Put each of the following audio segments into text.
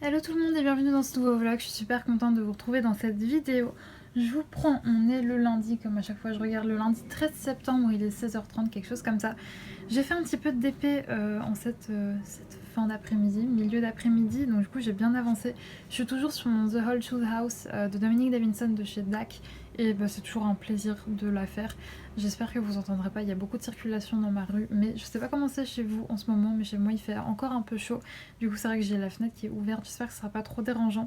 Hello tout le monde et bienvenue dans ce nouveau vlog, je suis super contente de vous retrouver dans cette vidéo. Je vous prends, on est le lundi, comme à chaque fois je regarde le lundi 13 septembre, il est 16h30, quelque chose comme ça. J'ai fait un petit peu de DP en cette fin d'après-midi, milieu d'après-midi, donc du coup j'ai bien avancé. Je suis toujours sur mon The Whole Shoe House de Dominique Davidson de chez DAC et c'est toujours un plaisir de la faire. J'espère que vous entendrez pas, il y a beaucoup de circulation dans ma rue, mais je sais pas comment c'est chez vous en ce moment, mais chez moi il fait encore un peu chaud. Du coup c'est vrai que j'ai la fenêtre qui est ouverte, j'espère que ce sera pas trop dérangeant.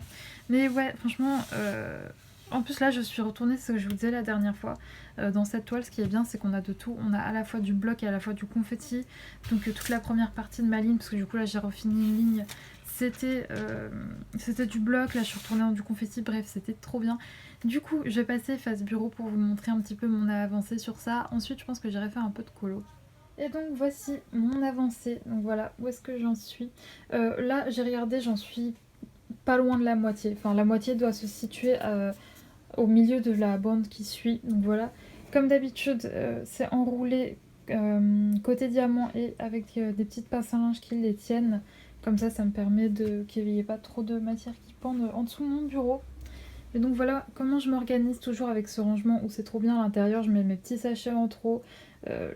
Mais ouais, franchement, en plus là je suis retournée, c'est ce que je vous disais la dernière fois, dans cette toile ce qui est bien c'est qu'on a de tout, on a à la fois du bloc et à la fois du confetti, donc toute la première partie de ma ligne, parce que du coup là j'ai refini une ligne, c'était du bloc, là je suis retournée dans du confetti, bref c'était trop bien. Du coup je vais passer face bureau pour vous montrer un petit peu mon avancée sur ça, ensuite je pense que j'irai faire un peu de colo. Et donc voici mon avancée, donc voilà où est-ce que j'en suis. Là j'ai regardé, j'en suis pas loin de la moitié, enfin la moitié doit se situer au milieu de la bande qui suit, donc voilà. Comme d'habitude c'est enroulé côté diamant et avec des petites pinces à linge qui les tiennent, comme ça me permet qu'il n'y ait pas trop de matière qui pende en dessous de mon bureau. Et donc voilà comment je m'organise toujours avec ce rangement où c'est trop bien à l'intérieur, je mets mes petits sachets en trop,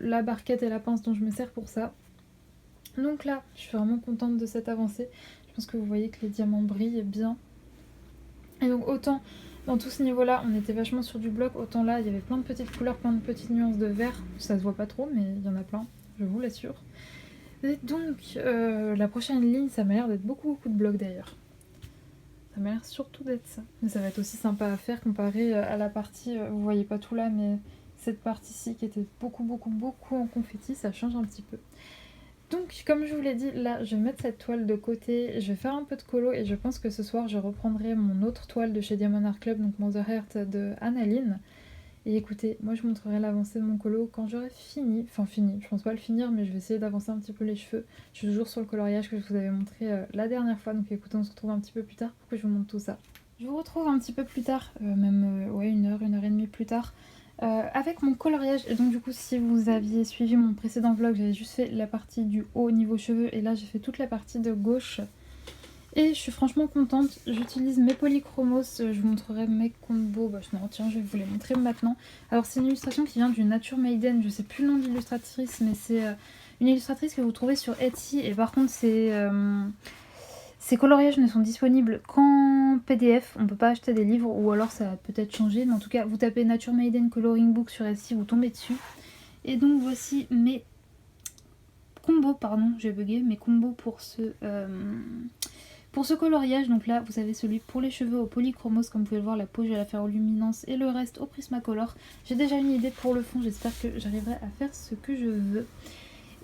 la barquette et la pince dont je me sers pour ça. Donc là, je suis vraiment contente de cette avancée. Je pense que vous voyez que les diamants brillent bien. Et donc autant dans tout ce niveau-là, on était vachement sur du bloc, autant là, il y avait plein de petites couleurs, plein de petites nuances de vert. Ça se voit pas trop, mais il y en a plein, je vous l'assure. Et donc, la prochaine ligne, ça m'a l'air d'être beaucoup de blocs d'ailleurs. Ça m'a l'air surtout d'être ça. Mais ça va être aussi sympa à faire comparé à la partie, vous voyez pas tout là, mais cette partie-ci qui était beaucoup en confetti, ça change un petit peu. Donc comme je vous l'ai dit, là je vais mettre cette toile de côté, je vais faire un peu de colo et je pense que ce soir je reprendrai mon autre toile de chez Diamond Art Club, donc mon The Heart de Annaline. Et écoutez, moi je vous montrerai l'avancée de mon colo quand j'aurai fini, enfin fini, je pense pas le finir mais je vais essayer d'avancer un petit peu les cheveux. Je suis toujours sur le coloriage que je vous avais montré la dernière fois, donc écoutez on se retrouve un petit peu plus tard pour que je vous montre tout ça. Je vous retrouve un petit peu plus tard, même ouais, une heure et demie plus tard, avec mon coloriage. Et donc du coup si vous aviez suivi mon précédent vlog, j'avais juste fait la partie du haut niveau cheveux et là j'ai fait toute la partie de gauche. Et je suis franchement contente, j'utilise mes polychromos, je vous montrerai mes combos, non tiens je vais vous les montrer maintenant. Alors c'est une illustration qui vient du Nature Maiden, je sais plus le nom de l'illustratrice mais c'est une illustratrice que vous trouvez sur Etsy et par contre ces coloriages ne sont disponibles qu'en PDF, on peut pas acheter des livres ou alors ça a peut-être changé, mais en tout cas vous tapez Nature Maiden Coloring Book sur Etsy, vous tombez dessus. Et donc voici mes combos, pardon j'ai bugué, mes combos pour ce coloriage. Donc là vous avez celui pour les cheveux au polychromos, comme vous pouvez le voir la peau je vais la faire au luminance et le reste au Prismacolor. J'ai déjà une idée pour le fond, j'espère que j'arriverai à faire ce que je veux.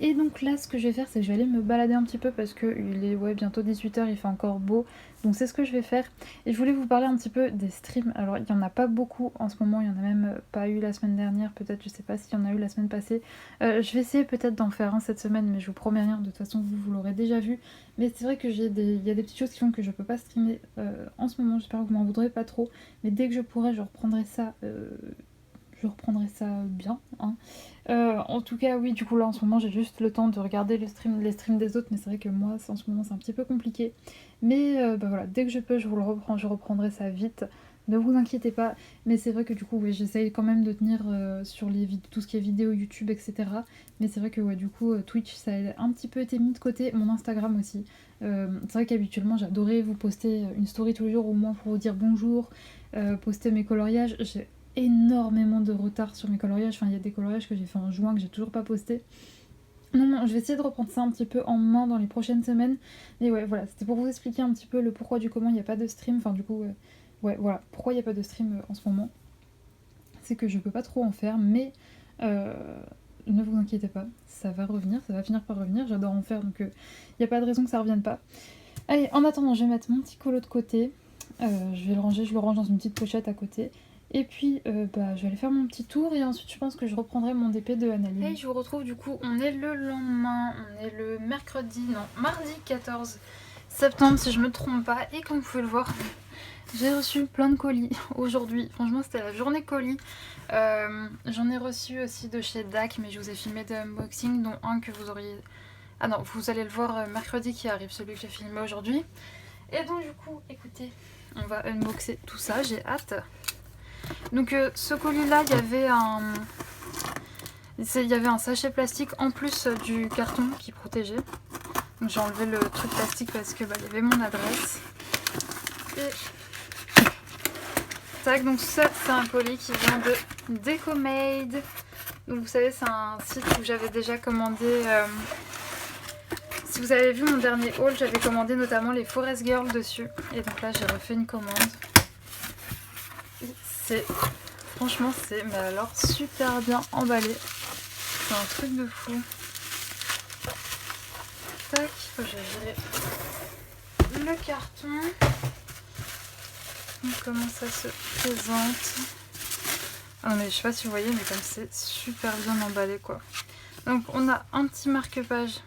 Et donc là ce que je vais faire c'est que je vais aller me balader un petit peu parce qu'il est bientôt 18h, il fait encore beau. Donc c'est ce que je vais faire. Et je voulais vous parler un petit peu des streams. Alors il n'y en a pas beaucoup en ce moment, il n'y en a même pas eu la semaine dernière, peut-être je sais pas s'il y en a eu la semaine passée. Je vais essayer peut-être d'en faire un cette semaine mais je vous promets rien, de toute façon vous l'aurez déjà vu. Mais c'est vrai que il y a des petites choses qui font que je peux pas streamer en ce moment, j'espère que vous m'en voudrez pas trop. Mais dès que je pourrai je reprendrai ça bien. Hein. En tout cas, oui, du coup, là en ce moment, j'ai juste le temps de regarder les streams des autres, mais c'est vrai que moi, en ce moment, c'est un petit peu compliqué. Mais voilà, dès que je peux, je vous le reprends, je reprendrai ça vite. Ne vous inquiétez pas, mais c'est vrai que du coup, oui, j'essaye quand même de tenir sur tout ce qui est vidéo YouTube, etc. Mais c'est vrai que du coup, Twitch, ça a un petit peu été mis de côté, mon Instagram aussi. C'est vrai qu'habituellement, j'adorais vous poster une story tous les jours, au moins pour vous dire bonjour, poster mes coloriages. J'ai énormément de retard sur mes coloriages, enfin il y a des coloriages que j'ai fait en juin que j'ai toujours pas posté. Non, je vais essayer de reprendre ça un petit peu en main dans les prochaines semaines. Mais ouais, voilà, c'était pour vous expliquer un petit peu le pourquoi du comment il n'y a pas de stream. Enfin, du coup, voilà, pourquoi il n'y a pas de stream en ce moment. C'est que je peux pas trop en faire, mais ne vous inquiétez pas, ça va revenir, ça va finir par revenir. J'adore en faire, donc il n'y a pas de raison que ça revienne pas. Allez, en attendant, je vais mettre mon petit colo de côté. Je vais le ranger, je le range dans une petite pochette à côté. Et puis je vais aller faire mon petit tour et ensuite je pense que je reprendrai mon DP de Annaline. Hey, je vous retrouve du coup, on est le lendemain, on est le mardi 14 septembre si je me trompe pas. Et comme vous pouvez le voir, j'ai reçu plein de colis aujourd'hui. Franchement c'était la journée colis. J'en ai reçu aussi de chez DAC mais je vous ai filmé des unboxings dont un que vous auriez... Ah non, vous allez le voir mercredi qui arrive, celui que j'ai filmé aujourd'hui. Et donc du coup, écoutez, on va unboxer tout ça, j'ai hâte. Donc ce colis là, il y avait un sachet plastique en plus du carton qui protégeait. Donc j'ai enlevé le truc plastique parce que il y avait mon adresse. Et tac, donc ça c'est un colis qui vient de Decomade. Donc vous savez, c'est un site où j'avais déjà commandé. Si vous avez vu mon dernier haul, j'avais commandé notamment les Forest Girls dessus. Et donc là j'ai refait une commande. Franchement c'est mais alors super bien emballé. C'est un truc de fou. Tac, faut que j'ai viré le carton. Donc, comment ça se présente. Ah non mais je sais pas si vous voyez, mais comme c'est super bien emballé quoi. Donc on a un petit marque-page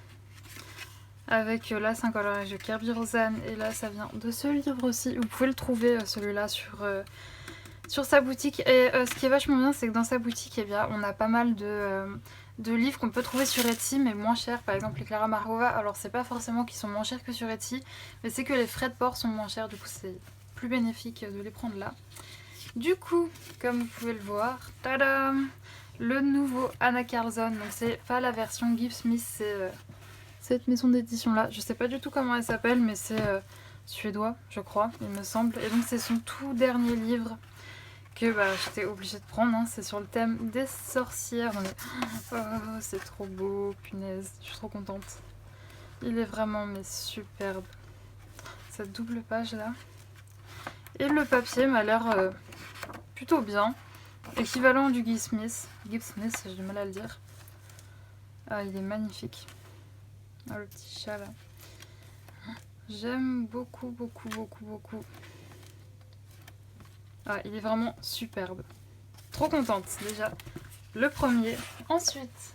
avec là c'est un coloriage de Kerby Rosanne et là ça vient de ce livre aussi. Vous pouvez le trouver celui-là sur sa boutique. Et ce qui est vachement bien, c'est que dans sa boutique, eh bien, on a pas mal de livres qu'on peut trouver sur Etsy mais moins chers. Par exemple les Clara Margova, alors c'est pas forcément qu'ils sont moins chers que sur Etsy, mais c'est que les frais de port sont moins chers, du coup c'est plus bénéfique de les prendre là. Du coup, comme vous pouvez le voir, tadam, le nouveau Anna Karlsson. Donc c'est pas la version Gibbs Smith, c'est cette maison d'édition là. Je sais pas du tout comment elle s'appelle, mais c'est suédois, je crois, il me semble. Et donc c'est son tout dernier livre que j'étais obligée de prendre. Hein. C'est sur le thème des sorcières. Oh, c'est trop beau, punaise, je suis trop contente. Il est vraiment mais superbe. Cette double page là. Et le papier m'a l'air plutôt bien. Équivalent du Gibbs Smith. Gibbs Smith, j'ai du mal à le dire. Ah, il est magnifique. Ah, le petit chat là. J'aime beaucoup, beaucoup, beaucoup, beaucoup. Ah, il est vraiment superbe. Trop contente déjà. Le premier. Ensuite,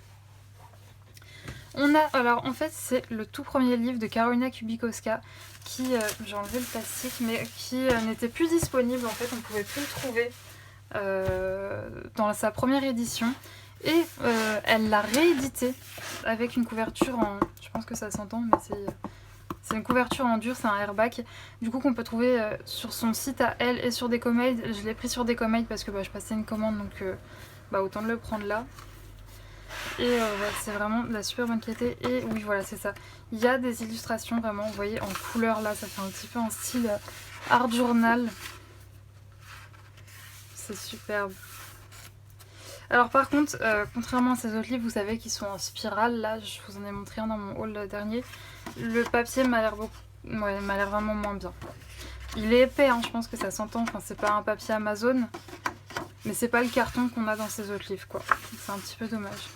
on a... Alors en fait, c'est le tout premier livre de Karolina Kubikowska qui, j'ai enlevé le plastique, mais qui n'était plus disponible. En fait, on ne pouvait plus le trouver dans sa première édition. Et elle l'a réédité avec une couverture en... Je pense que ça s'entend, mais c'est une couverture en dur, c'est un airback. Du coup qu'on peut trouver sur son site à elle et sur Decomade. Je l'ai pris sur Decomade parce que je passais une commande, donc autant de le prendre là. Et c'est vraiment de la super bonne qualité. Et oui voilà, c'est ça. Il y a des illustrations vraiment, vous voyez, en couleur là. Ça fait un petit peu en style art journal. C'est superbe. Alors par contre, contrairement à ces autres livres, vous savez, qui sont en spirale, là, je vous en ai montré un dans mon haul dernier, le papier m'a l'air m'a l'air vraiment moins bien. Il est épais, hein, je pense que ça s'entend, enfin c'est pas un papier Amazon, mais c'est pas le carton qu'on a dans ces autres livres, quoi. C'est un petit peu dommage.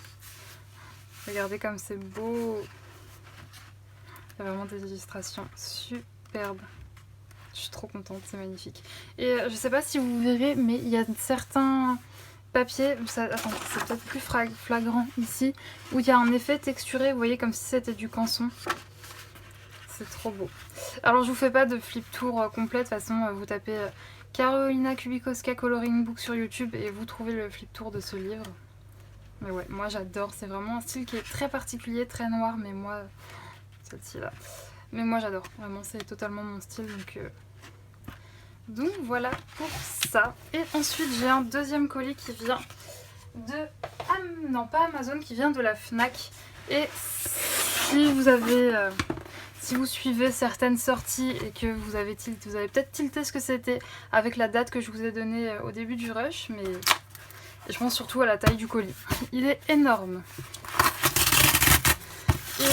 Regardez comme c'est beau. Il y a vraiment des illustrations superbes. Je suis trop contente, c'est magnifique. Et je sais pas si vous verrez, mais il y a certains... papier, attends, c'est peut-être plus flagrant ici, où il y a un effet texturé, vous voyez, comme si c'était du canson. C'est trop beau. Alors je vous fais pas de flip tour complète, de toute façon vous tapez Karolina Kubikowska Coloring Book sur YouTube et vous trouvez le flip tour de ce livre. Mais ouais, moi j'adore, c'est vraiment un style qui est très particulier, très noir, mais moi, celle-ci là, mais moi j'adore, vraiment c'est totalement mon style, donc voilà pour ça. Et ensuite j'ai un deuxième colis qui vient de... non pas Amazon, qui vient de la Fnac. Et si vous avez... si vous suivez certaines sorties et que vous avez peut-être tilté ce que c'était avec la date que je vous ai donnée au début du rush, mais je pense surtout à la taille du colis. Il est énorme. Et...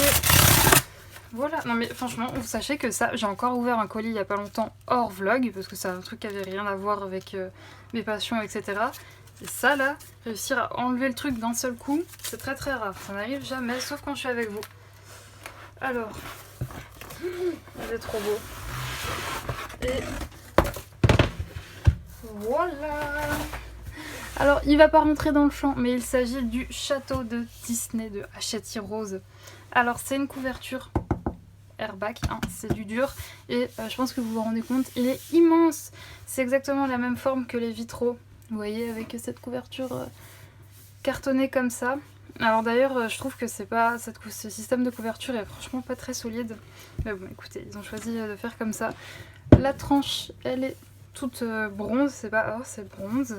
voilà, non mais franchement, vous sachez que ça, j'ai encore ouvert un colis il y a pas longtemps hors vlog, parce que c'est un truc qui avait rien à voir avec mes passions, etc. Et ça là, réussir à enlever le truc d'un seul coup, c'est très très rare. Ça n'arrive jamais, sauf quand je suis avec vous. Alors, il est trop beau. Et voilà. Alors, il va pas rentrer dans le champ, mais il s'agit du château de Disney de Hachette Rose. Alors, c'est une couverture airback, hein, c'est du dur et je pense que vous vous rendez compte, il est immense. C'est exactement la même forme que les vitraux, vous voyez, avec cette couverture cartonnée comme ça. Alors d'ailleurs, je trouve que c'est pas ce système de couverture est franchement pas très solide. Mais bon, écoutez, ils ont choisi de faire comme ça. La tranche, elle est toute bronze, c'est pas or, c'est bronze.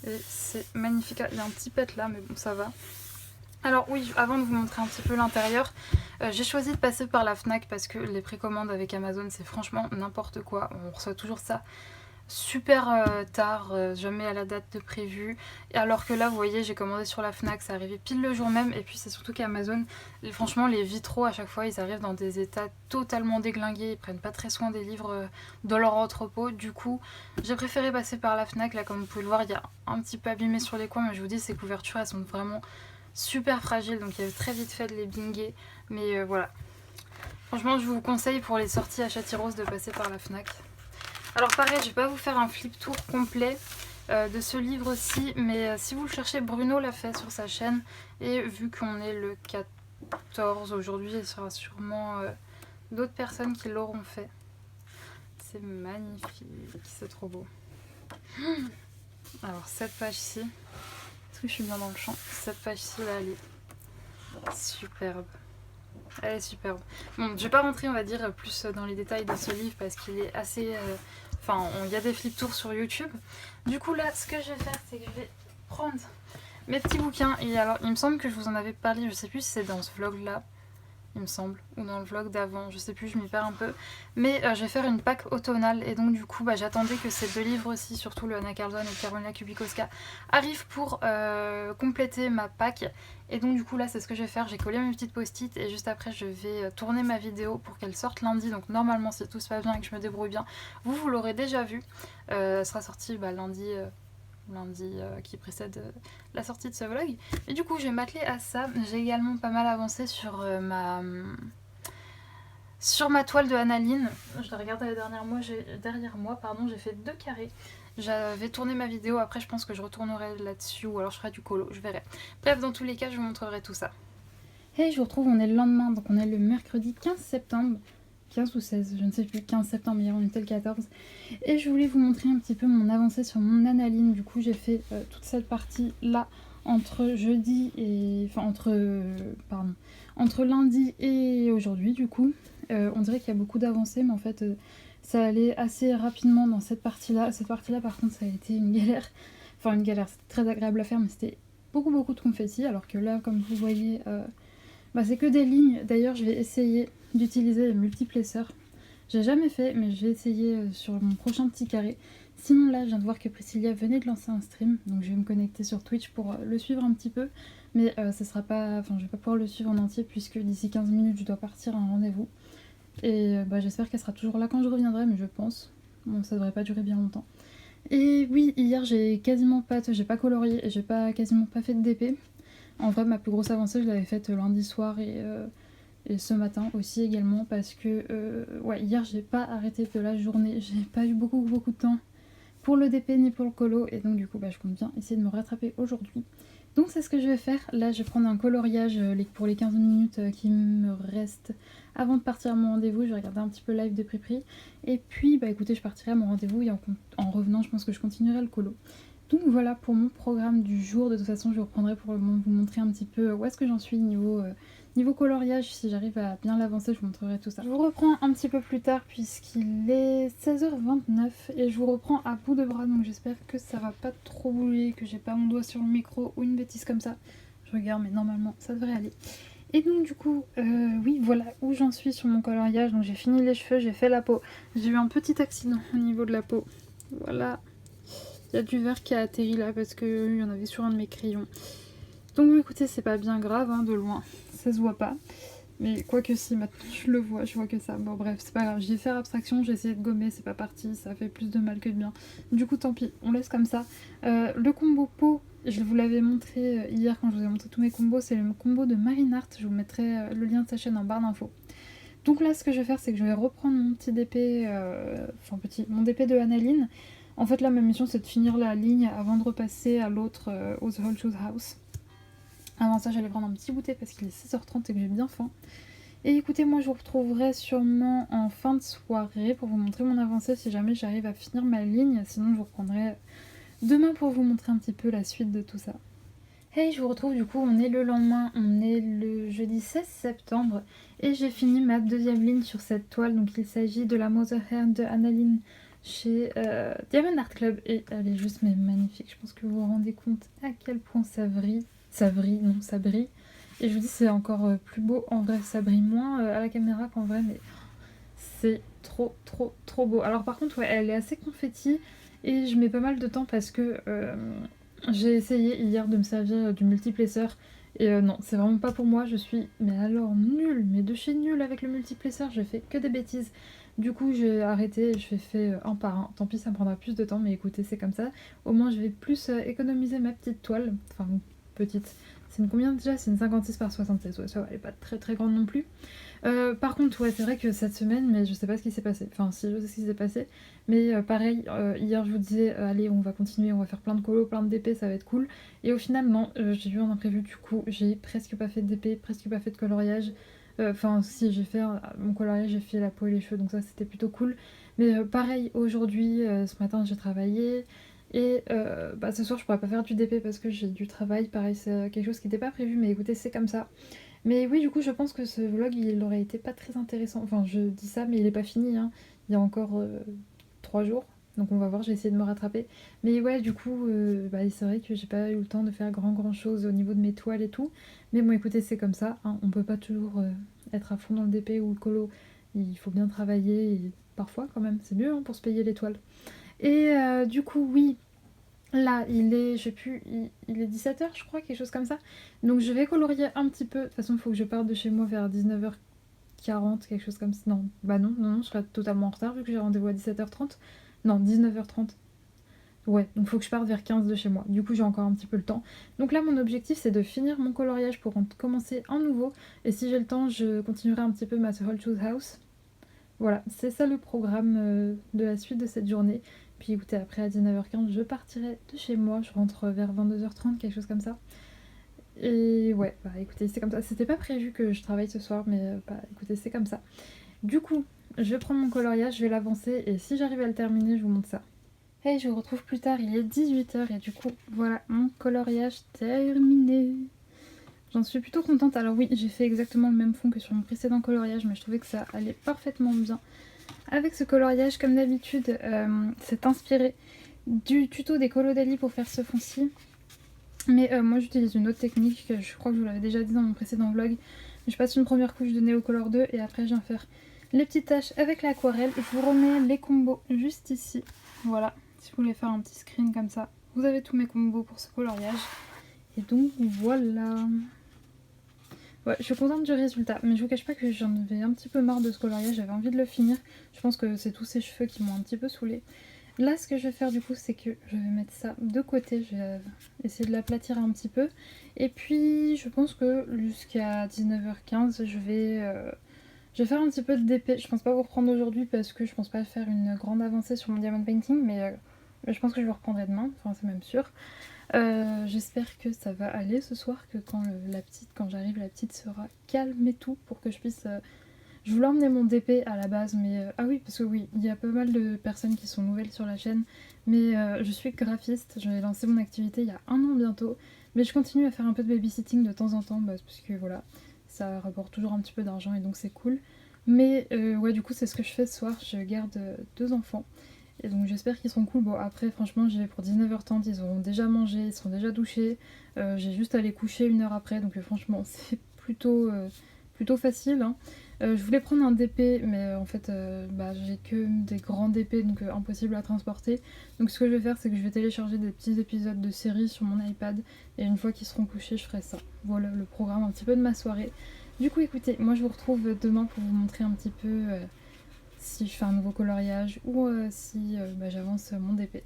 Et c'est magnifique. Il y a un petit pet là, mais bon, ça va. Alors oui, avant de vous montrer un petit peu l'intérieur, j'ai choisi de passer par la Fnac parce que les précommandes avec Amazon, c'est franchement n'importe quoi. On reçoit toujours ça super tard, jamais à la date de prévue. Et alors que là, vous voyez, j'ai commandé sur la Fnac, ça arrivait pile le jour même. Et puis c'est surtout qu'Amazon, franchement, les vitraux à chaque fois, ils arrivent dans des états totalement déglingués. Ils prennent pas très soin des livres dans leur entrepôt. Du coup, j'ai préféré passer par la Fnac. Là, comme vous pouvez le voir, il y a un petit peu abîmé sur les coins, mais je vous dis, ces couvertures, elles sont vraiment super fragiles. Donc il y avait très vite fait de les binguer. Mais voilà. Franchement, je vous conseille pour les sorties à Châtillerault de passer par la Fnac. Alors pareil, je vais pas vous faire un flip tour complet de ce livre-ci, mais si vous le cherchez, Bruno l'a fait sur sa chaîne, et vu qu'on est le 14 aujourd'hui, il y sera sûrement d'autres personnes qui l'auront fait. C'est magnifique, c'est trop beau. Alors cette page-ci, est-ce que je suis bien dans le champ? Cette page-ci là, elle est superbe. Elle est superbe. Bon, je vais pas rentrer, on va dire, plus dans les détails de ce livre parce qu'il est assez... Enfin, il y a des flip tours sur YouTube. Du coup, là, ce que je vais faire, c'est que je vais prendre mes petits bouquins. Et alors, il me semble que je vous en avais parlé, je sais plus si c'est dans ce vlog-là, il me semble, ou dans le vlog d'avant, je sais plus, je m'y perds un peu. Mais je vais faire une pack automnale, et donc du coup, j'attendais que ces deux livres-ci, surtout le Anna Carlson et Carolina Kubikowska, arrivent pour compléter ma pack. Et donc du coup, là, c'est ce que je vais faire, j'ai collé mes petites post-it, et juste après, je vais tourner ma vidéo pour qu'elle sorte lundi. Donc normalement, si tout se passe bien et que je me débrouille bien, vous l'aurez déjà vu. Elle sera sortie lundi... lundi qui précède la sortie de ce vlog. Et du coup, je vais m'atteler à ça. J'ai également pas mal avancé sur ma toile de Annaline. Je la regarde derrière moi, j'ai fait 2 carrés. J'avais tourné ma vidéo, après je pense que je retournerai là-dessus ou alors je ferai du colo, je verrai. Bref, dans tous les cas, je vous montrerai tout ça. Et je vous retrouve, on est le lendemain, donc on est le mercredi 15 septembre. 15 ou 16, je ne sais plus, 15 septembre, hier on était le 14. Et je voulais vous montrer un petit peu mon avancée sur mon Annaline. Du coup, j'ai fait toute cette partie là entre jeudi et... Enfin, entre lundi et aujourd'hui, du coup. On dirait qu'il y a beaucoup d'avancées, mais en fait, ça allait assez rapidement dans cette partie-là. Cette partie-là, par contre, ça a été une galère. Enfin, une galère, c'était très agréable à faire, mais c'était beaucoup de confettis. Alors que là, comme vous voyez... c'est que des lignes. D'ailleurs, je vais essayer d'utiliser les multiplaceurs. J'ai jamais fait, mais je vais essayer sur mon prochain petit carré. Sinon, là, je viens de voir que Priscilla venait de lancer un stream, donc je vais me connecter sur Twitch pour le suivre un petit peu. Mais ça sera pas... Enfin, je vais pas pouvoir le suivre en entier puisque d'ici 15 minutes, je dois partir à un rendez-vous. Et j'espère qu'elle sera toujours là quand je reviendrai, mais je pense. Bon, ça devrait pas durer bien longtemps. Et oui, hier, j'ai pas colorié et j'ai quasiment pas fait de DP. En vrai, ma plus grosse avancée, je l'avais faite lundi soir et ce matin aussi également parce que hier, j'ai pas arrêté de la journée. J'ai pas eu beaucoup de temps pour le DP ni pour le colo et donc du coup, je compte bien essayer de me rattraper aujourd'hui. Donc c'est ce que je vais faire. Là, je vais prendre un coloriage pour les 15 minutes qui me restent avant de partir à mon rendez-vous. Je vais regarder un petit peu live de Pripri. Et puis, écoutez, je partirai à mon rendez-vous et en revenant, je pense que je continuerai le colo. Donc voilà pour mon programme du jour. De toute façon, je reprendrai pour vous montrer un petit peu où est-ce que j'en suis niveau coloriage. Si j'arrive à bien l'avancer, je vous montrerai tout ça. Je vous reprends un petit peu plus tard puisqu'il est 16h29 et je vous reprends à bout de bras. Donc j'espère que ça va pas trop bouger, que j'ai pas mon doigt sur le micro ou une bêtise comme ça. Je regarde, mais normalement ça devrait aller. Et donc du coup, oui, voilà où j'en suis sur mon coloriage. Donc j'ai fini les cheveux, j'ai fait la peau. J'ai eu un petit accident au niveau de la peau. Voilà. Il y a du verre qui a atterri là parce qu'il y en avait sur un de mes crayons. Donc écoutez, c'est pas bien grave, de loin, ça se voit pas. Mais quoique si, maintenant je le vois, je vois que ça. Bon bref, c'est pas grave, j'ai fait abstraction, j'ai essayé de gommer, c'est pas parti, ça fait plus de mal que de bien. Du coup tant pis, on laisse comme ça. Le combo peau, je vous l'avais montré hier quand je vous ai montré tous mes combos, c'est le combo de Marinart, je vous mettrai le lien de sa chaîne en barre d'infos. Donc là ce que je vais faire c'est que je vais reprendre mon petit DP, mon DP de Annaline. En fait là ma mission c'est de finir la ligne avant de repasser à l'autre au The Whole Shoes House. Avant ça j'allais prendre un petit goûter parce qu'il est 16h30 et que j'ai bien faim. Et écoutez, moi je vous retrouverai sûrement en fin de soirée pour vous montrer mon avancée si jamais j'arrive à finir ma ligne. Sinon je vous reprendrai demain pour vous montrer un petit peu la suite de tout ça. Hey, je vous retrouve du coup, on est le lendemain, on est le jeudi 16 septembre et j'ai fini ma deuxième ligne sur cette toile. Donc il s'agit de la Mother Hand de Annaline chez Diamond Art Club et elle est juste mais magnifique. Je pense que vous vous rendez compte à quel point ça brille, non ça brille. Et je vous dis c'est encore plus beau en vrai, ça brille moins à la caméra qu'en vrai mais c'est trop beau. Alors par contre ouais, elle est assez confetti et je mets pas mal de temps parce que j'ai essayé hier de me servir du multiplesseur et non, c'est vraiment pas pour moi, je suis mais alors nulle, mais de chez nulle avec le multiplesseur, je fais que des bêtises. Du coup, j'ai arrêté, je fais un par un. Tant pis, ça me prendra plus de temps, mais écoutez, c'est comme ça. Au moins, je vais plus économiser ma petite toile. Enfin, petite. C'est une combien déjà? C'est une 56 par 76. Ouais, ça va, elle est pas très grande non plus. Par contre, ouais, c'est vrai que cette semaine, mais je sais pas ce qui s'est passé. Enfin, si, je sais ce qui s'est passé. Mais pareil, hier je vous disais, allez, on va continuer, on va faire plein de colos, plein de DP, ça va être cool. Et au final, non, j'ai eu un imprévu, du coup, j'ai presque pas fait de DP, presque pas fait de coloriage. Enfin, si, j'ai fait mon coloriage, j'ai fait la peau et les cheveux, donc ça c'était plutôt cool. Mais pareil, aujourd'hui, ce matin, j'ai travaillé. Et bah, ce soir, je pourrais pas faire du DP parce que j'ai du travail. Pareil, c'est quelque chose qui n'était pas prévu, mais écoutez, c'est comme ça. Mais oui, du coup, je pense que ce vlog, il aurait été pas très intéressant. Enfin, je dis ça, mais il est pas fini, hein. Il y a encore 3 jours. Donc on va voir, j'ai essayé de me rattraper. Mais ouais, du coup, bah, c'est vrai que j'ai pas eu le temps de faire grand chose au niveau de mes toiles et tout. Mais bon, écoutez, c'est comme ça, hein. On peut pas toujours être à fond dans le DP ou le colo. Il faut bien travailler et parfois quand même, c'est mieux hein, pour se payer les toiles. Et du coup, oui, là, il est, je sais plus, il est 17h, je crois, quelque chose comme ça. Donc je vais colorier un petit peu. De toute façon, il faut que je parte de chez moi vers 19h40, quelque chose comme ça. Non, bah non, je serai totalement en retard vu que j'ai rendez-vous à 17h30. Non, 19h30. Ouais, donc il faut que je parte vers 15 de chez moi. Du coup, j'ai encore un petit peu le temps. Donc là, mon objectif, c'est de finir mon coloriage pour en commencer un nouveau. Et si j'ai le temps, je continuerai un petit peu ma Whole Shoes House. Voilà, c'est ça le programme de la suite de cette journée. Puis écoutez, après à 19h15, je partirai de chez moi. Je rentre vers 22h30, quelque chose comme ça. Et ouais, bah écoutez, c'est comme ça. C'était pas prévu que je travaille ce soir, mais bah écoutez, c'est comme ça. Du coup, je vais prendre mon coloriage, je vais l'avancer et si j'arrive à le terminer, je vous montre ça. Hey, je vous retrouve plus tard, il est 18h et du coup, voilà, mon coloriage terminé. J'en suis plutôt contente. Alors oui, j'ai fait exactement le même fond que sur mon précédent coloriage, mais je trouvais que ça allait parfaitement bien. Avec ce coloriage, comme d'habitude, c'est inspiré du tuto des Colodali pour faire ce fond-ci. Mais moi j'utilise une autre technique, je crois que je vous l'avais déjà dit dans mon précédent vlog. Je passe une première couche de Neocolor 2 et après je viens faire les petites taches avec l'aquarelle. Je vous remets les combos juste ici. Voilà, si vous voulez faire un petit screen comme ça, vous avez tous mes combos pour ce coloriage. Et donc voilà. Ouais, je suis contente du résultat, mais je vous cache pas que j'en avais un petit peu marre de ce coloriage, j'avais envie de le finir. Je pense que c'est tous ces cheveux qui m'ont un petit peu saoulée. Là, ce que je vais faire du coup, c'est que je vais mettre ça de côté, je vais essayer de l'aplatir un petit peu. Et puis, je pense que jusqu'à 19h15, je vais faire un petit peu de DP. Je pense pas vous reprendre aujourd'hui parce que je pense pas faire une grande avancée sur mon diamond painting, mais je pense que je le reprendrai demain, enfin c'est même sûr. J'espère que ça va aller ce soir, que quand j'arrive, la petite sera calme et tout pour que je puisse. Je voulais emmener mon DP à la base, mais ah oui, parce que oui, il y a pas mal de personnes qui sont nouvelles sur la chaîne, mais je suis graphiste, j'ai lancé mon activité il y a 1 an bientôt, mais je continue à faire un peu de babysitting de temps en temps, parce que voilà, ça rapporte toujours un petit peu d'argent et donc c'est cool. Mais ouais, du coup, c'est ce que je fais ce soir, je garde 2 enfants. Et donc j'espère qu'ils seront cool. Bon après franchement j'y vais pour 19h30, ils auront déjà mangé, ils seront déjà douchés. J'ai juste à les coucher 1 heure après, donc franchement c'est plutôt facile. Hein. Je voulais prendre un DP, mais en fait bah, j'ai que des grands DP, donc impossible à transporter. Donc ce que je vais faire, c'est que je vais télécharger des petits épisodes de séries sur mon iPad, et une fois qu'ils seront couchés, je ferai ça. Voilà le programme un petit peu de ma soirée. Du coup écoutez, moi je vous retrouve demain pour vous montrer un petit peu si je fais un nouveau coloriage ou si bah, j'avance mon DP.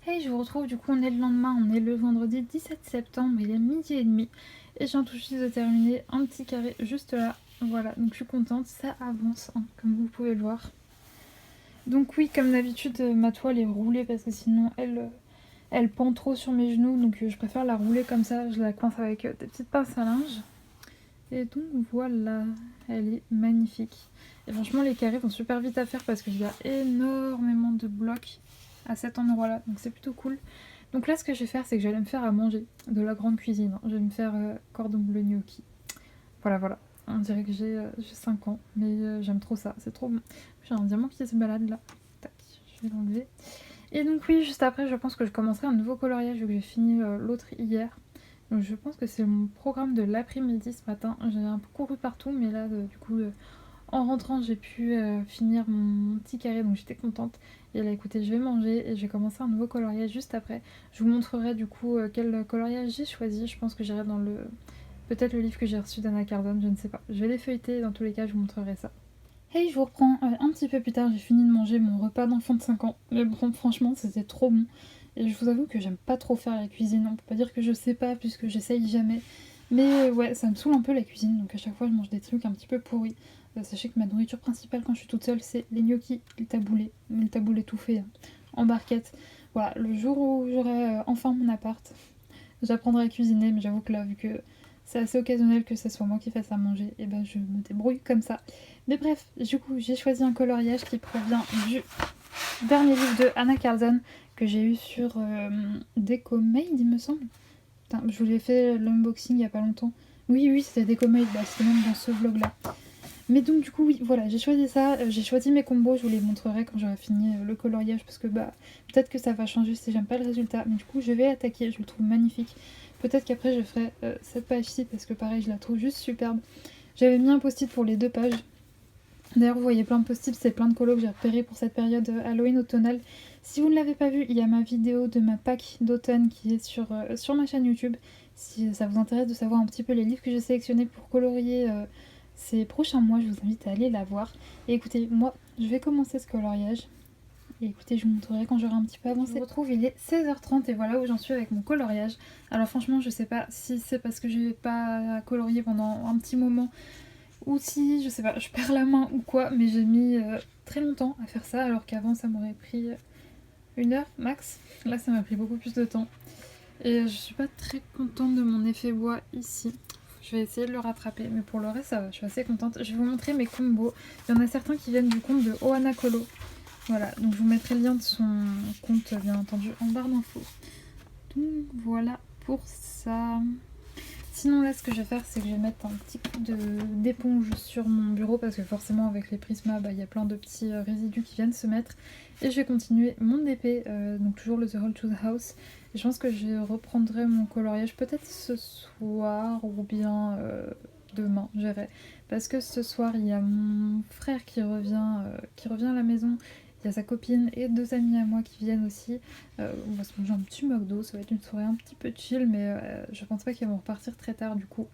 Hey, je vous retrouve, du coup on est le lendemain, on est le vendredi 17 septembre, il est 12h30 et je viens tout juste de terminer un petit carré juste là. Voilà, donc je suis contente, ça avance, hein, comme vous pouvez le voir. Donc oui, comme d'habitude, ma toile est roulée parce que sinon elle pend trop sur mes genoux, donc je préfère la rouler comme ça, je la coince avec des petites pinces à linge. Et donc voilà, elle est magnifique. Et franchement les carrés vont super vite à faire parce qu'il y a énormément de blocs à cet endroit là, donc c'est plutôt cool. Donc là ce que je vais faire c'est que je vais aller me faire à manger de la grande cuisine. Je vais me faire cordon bleu gnocchi. Voilà. On dirait que j'ai 5 ans, mais j'aime trop ça, c'est trop bon. J'ai un diamant qui se balade là. Tac, je vais l'enlever. Et donc oui, juste après, je pense que je commencerai un nouveau coloriage vu que j'ai fini l'autre hier. Donc je pense que c'est mon programme de l'après-midi ce matin. J'ai un peu couru partout, mais là, du coup, en rentrant, j'ai pu finir mon petit carré, donc j'étais contente. Et là, écoutez, je vais manger et je vais commencer un nouveau coloriage juste après. Je vous montrerai du coup quel coloriage j'ai choisi. Je pense que j'irai dans le... peut-être le livre que j'ai reçu d'Anna Cardone, je ne sais pas. Je vais les feuilleter, dans tous les cas, je vous montrerai ça. Hey, je vous reprends un petit peu plus tard, j'ai fini de manger mon repas d'enfant de 5 ans. Mais bon, franchement, c'était trop bon. Et je vous avoue que j'aime pas trop faire la cuisine. On peut pas dire que je sais pas, puisque j'essaye jamais. Mais ouais, ça me saoule un peu la cuisine, donc à chaque fois je mange des trucs un petit peu pourris. Sachez que ma nourriture principale quand je suis toute seule, c'est les gnocchis, le taboulé étouffé en barquette. Voilà, le jour où j'aurai enfin mon appart, j'apprendrai à cuisiner, mais j'avoue que là, vu que c'est assez occasionnel que ce soit moi qui fasse à manger, et ben je me débrouille comme ça. Mais bref, du coup, j'ai choisi un coloriage qui provient du dernier livre de Anna Cardone que j'ai eu sur Decomade, il me semble. Putain, je vous l'ai fait l'unboxing il y a pas longtemps. Oui, c'était Decomade, bah, c'était même dans ce vlog-là. Mais donc du coup oui voilà j'ai choisi ça, j'ai choisi mes combos, je vous les montrerai quand j'aurai fini le coloriage parce que bah peut-être que ça va changer si j'aime pas le résultat, mais du coup je vais attaquer, je le trouve magnifique. Peut-être qu'après je ferai cette page-ci parce que pareil je la trouve juste superbe. J'avais mis un post-it pour les deux pages. D'ailleurs vous voyez plein de post-it, c'est plein de colos que j'ai repérés pour cette période Halloween automnale. Si vous ne l'avez pas vu, il y a ma vidéo de ma pack d'automne qui est sur ma chaîne YouTube. Si ça vous intéresse de savoir un petit peu les livres que j'ai sélectionnés pour colorier ces prochains mois, je vous invite à aller la voir. Et écoutez, moi, je vais commencer ce coloriage. Et écoutez, je vous montrerai quand j'aurai un petit peu avancé. Je vous retrouve, il est 16h30 et voilà où j'en suis avec mon coloriage. Alors franchement, je sais pas si c'est parce que j'ai pas colorié pendant un petit moment ou si, je sais pas, je perds la main ou quoi, mais j'ai mis très longtemps à faire ça alors qu'avant ça m'aurait pris 1 heure max. Là, ça m'a pris beaucoup plus de temps. Et je suis pas très contente de mon effet bois ici. Je vais essayer de le rattraper, mais pour le reste ça va, je suis assez contente. Je vais vous montrer mes combos. Il y en a certains qui viennent du compte de Ohana Colo. Voilà, donc je vous mettrai le lien de son compte bien entendu en barre d'infos. Donc voilà pour ça. Sinon là ce que je vais faire c'est que je vais mettre un petit coup d'éponge sur mon bureau parce que forcément avec les Prisma il y a plein de petits résidus qui viennent se mettre. Et je vais continuer mon DP, donc toujours le The Hall to the House. Et je pense que je reprendrai mon coloriage peut-être ce soir ou bien demain, je verrai. Parce que ce soir il y a mon frère qui revient à la maison. Il y a sa copine et 2 amis à moi qui viennent aussi. On va se manger un petit McDo, ça va être une soirée un petit peu chill, mais je pense pas qu'ils vont repartir très tard du coup.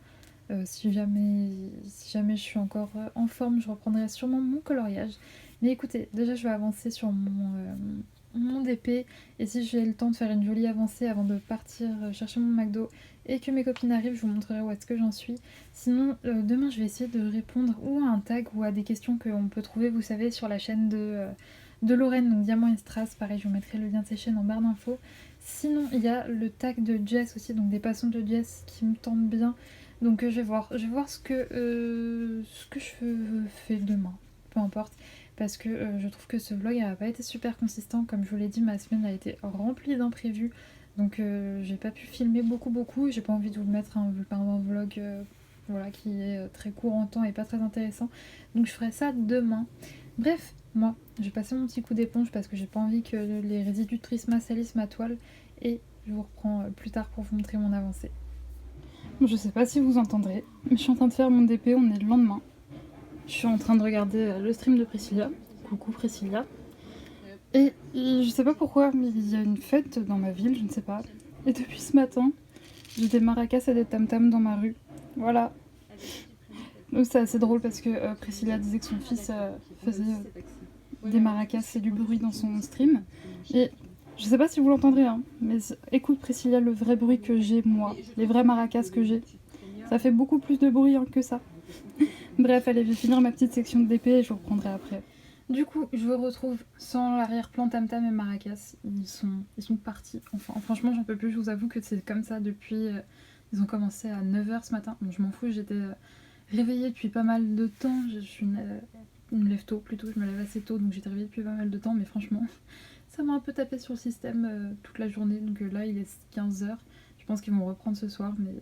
Si jamais je suis encore en forme, je reprendrai sûrement mon coloriage. Mais écoutez, déjà je vais avancer sur mon DP et si j'ai le temps de faire une jolie avancée avant de partir chercher mon McDo et que mes copines arrivent, je vous montrerai où est-ce que j'en suis. Sinon, demain je vais essayer de répondre ou à un tag ou à des questions qu'on peut trouver, vous savez, sur la chaîne de Lorraine, donc Diamant et Strass, pareil je vous mettrai le lien de ses chaînes en barre d'infos. Sinon il y a le tag de Jess aussi, donc des passants de Jess qui me tentent bien. Donc je vais voir ce que je fais demain, peu importe. Parce que je trouve que ce vlog n'a pas été super consistant. Comme je vous l'ai dit, ma semaine a été remplie d'imprévus. Donc j'ai pas pu filmer beaucoup. J'ai pas envie de vous le mettre un vlog voilà, qui est très court en temps et pas très intéressant. Donc je ferai ça demain. Bref, moi, je vais passer mon petit coup d'éponge parce que j'ai pas envie que les résidus de Prisma salissent ma toile. Et je vous reprends plus tard pour vous montrer mon avancée. Je sais pas si vous entendrez, mais je suis en train de faire mon DP, on est le lendemain. Je suis en train de regarder le stream de Priscilla. Coucou Priscilla. Et je sais pas pourquoi, mais il y a une fête dans ma ville, je ne sais pas. Et depuis ce matin, j'ai des maracas et des tam-tams dans ma rue. Voilà. Donc c'est assez drôle parce que Priscilla disait que son fils faisait des maracas et du bruit dans son stream. Et je sais pas si vous l'entendrez, hein, mais écoute Priscilla, le vrai bruit que j'ai moi, les vrais maracas que j'ai, ça fait beaucoup plus de bruit hein, que ça. Bref, allez, je vais finir ma petite section de DP et je vous reprendrai après. Du coup, je vous retrouve sans l'arrière-plan Tam Tam et Maracas. Ils sont partis. Enfin, franchement, j'en peux plus. Je vous avoue que c'est comme ça depuis... ils ont commencé à 9h ce matin. Bon, je m'en fous, j'étais réveillée depuis pas mal de temps. Je me lève tôt plutôt, je me lève assez tôt, donc j'étais réveillée depuis pas mal de temps. Mais franchement, ça m'a un peu tapé sur le système toute la journée. Donc là, il est 15h. Je pense qu'ils vont reprendre ce soir, mais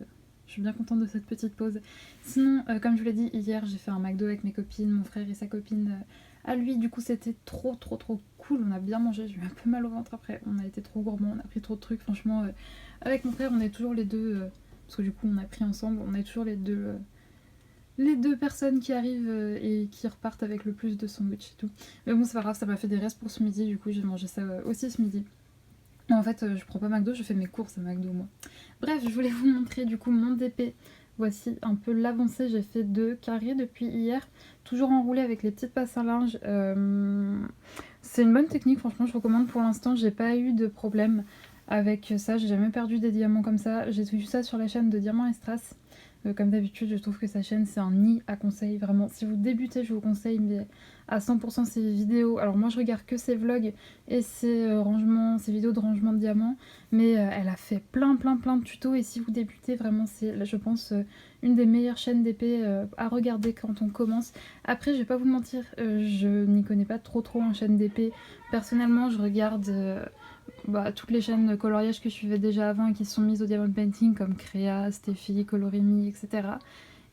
je suis bien contente de cette petite pause. Sinon, comme je vous l'ai dit, hier, j'ai fait un McDo avec mes copines, mon frère et sa copine à lui. Du coup, c'était trop cool. On a bien mangé. J'ai eu un peu mal au ventre après. On a été trop gourmands, on a pris trop de trucs. Franchement, avec mon frère, on est toujours les deux... parce que du coup, on a pris ensemble. On est toujours les deux personnes qui arrivent et qui repartent avec le plus de sandwich et tout. Mais bon, c'est pas grave, ça m'a fait des restes pour ce midi. Du coup, j'ai mangé ça aussi ce midi. Non, en fait, je prends pas McDo, je fais mes courses à McDo, moi. Bref, je voulais vous montrer du coup mon DP. Voici un peu l'avancée. J'ai fait 2 carrés depuis hier. Toujours enroulé avec les petites passes à linge. C'est une bonne technique, franchement, je recommande pour l'instant. J'ai pas eu de problème avec ça. J'ai jamais perdu des diamants comme ça. J'ai vu ça sur la chaîne de Diamant et Strass. Comme d'habitude, je trouve que sa chaîne, c'est un nid à conseils. Vraiment, si vous débutez, je vous conseille mais à 100% ses vidéos. Alors moi, je regarde que ses vlogs et ses rangements, ses vidéos de rangement de diamants. Mais elle a fait plein de tutos. Et si vous débutez, vraiment, c'est, je pense, une des meilleures chaînes d'épée à regarder quand on commence. Après, je vais pas vous mentir, je n'y connais pas trop en chaîne d'épée. Personnellement, je regarde... toutes les chaînes de coloriage que je suivais déjà avant et qui se sont mises au diamond painting comme Créa, Steffi, Colorimi, etc.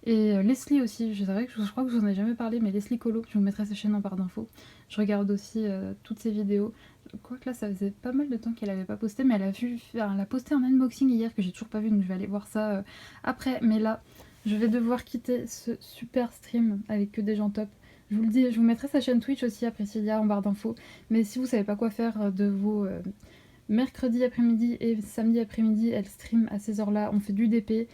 Et Leslie aussi, c'est vrai que je crois que je vous en ai jamais parlé, mais Leslie Colo, je vous mettrai sa chaîne en barre d'infos. Je regarde aussi toutes ses vidéos. Quoique là, ça faisait pas mal de temps qu'elle avait pas posté, mais elle a posté un unboxing hier que j'ai toujours pas vu, donc je vais aller voir ça après. Mais là, je vais devoir quitter ce super stream avec que des gens top. Je vous le dis, je vous mettrai sa chaîne Twitch aussi après Priscilla en barre d'infos. Mais si vous savez pas quoi faire de vos mercredi après-midi et samedi après-midi, elle stream à ces heures-là. On fait du DP.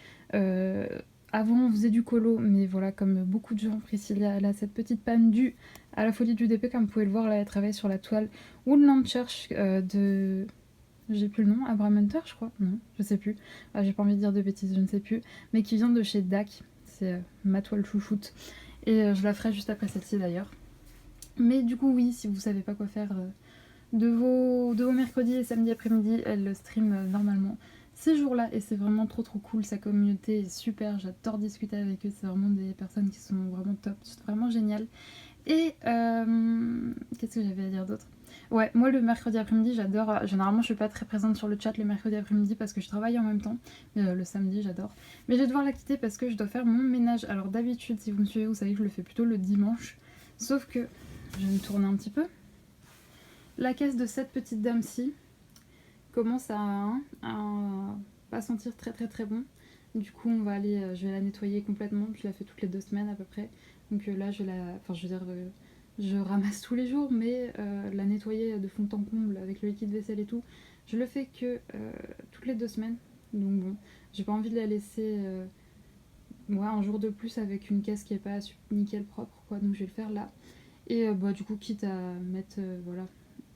Avant, on faisait du colo, mais voilà, comme beaucoup de gens, Priscilla, elle a cette petite panne due à la folie du DP. Comme vous pouvez le voir, là, elle travaille sur la toile Woodland Church de... J'ai plus le nom, Abraham Hunter, je crois. Non, je sais plus. Ah, j'ai pas envie de dire de bêtises, je ne sais plus. Mais qui vient de chez DAC. C'est ma toile chouchoute. Et je la ferai juste après celle-ci d'ailleurs. Mais du coup, oui, si vous savez pas quoi faire de vos mercredis et samedis après-midi, elle stream normalement ces jours-là. Et c'est vraiment trop cool. Sa communauté est super. J'adore discuter avec eux. C'est vraiment des personnes qui sont vraiment top. C'est vraiment génial. Et qu'est-ce que j'avais à dire d'autre ? Ouais, moi le mercredi après-midi, j'adore. Généralement, je suis pas très présente sur le chat le mercredi après-midi parce que je travaille en même temps. Mais le samedi, j'adore. Mais je vais devoir la quitter parce que je dois faire mon ménage. Alors d'habitude, si vous me suivez, vous savez que je le fais plutôt le dimanche. Sauf que je vais me tourner un petit peu. La caisse de cette petite dame-ci commence à pas sentir très bon. Du coup, on va aller, je vais la nettoyer complètement. Je la fais toutes les 2 semaines à peu près. Donc là, je ramasse tous les jours, mais la nettoyer de fond en comble avec le liquide vaisselle et tout, je le fais que toutes les 2 semaines. Donc bon, j'ai pas envie de la laisser un jour de plus avec une caisse qui est pas nickel propre, quoi. Donc je vais le faire là. Et du coup, quitte à mettre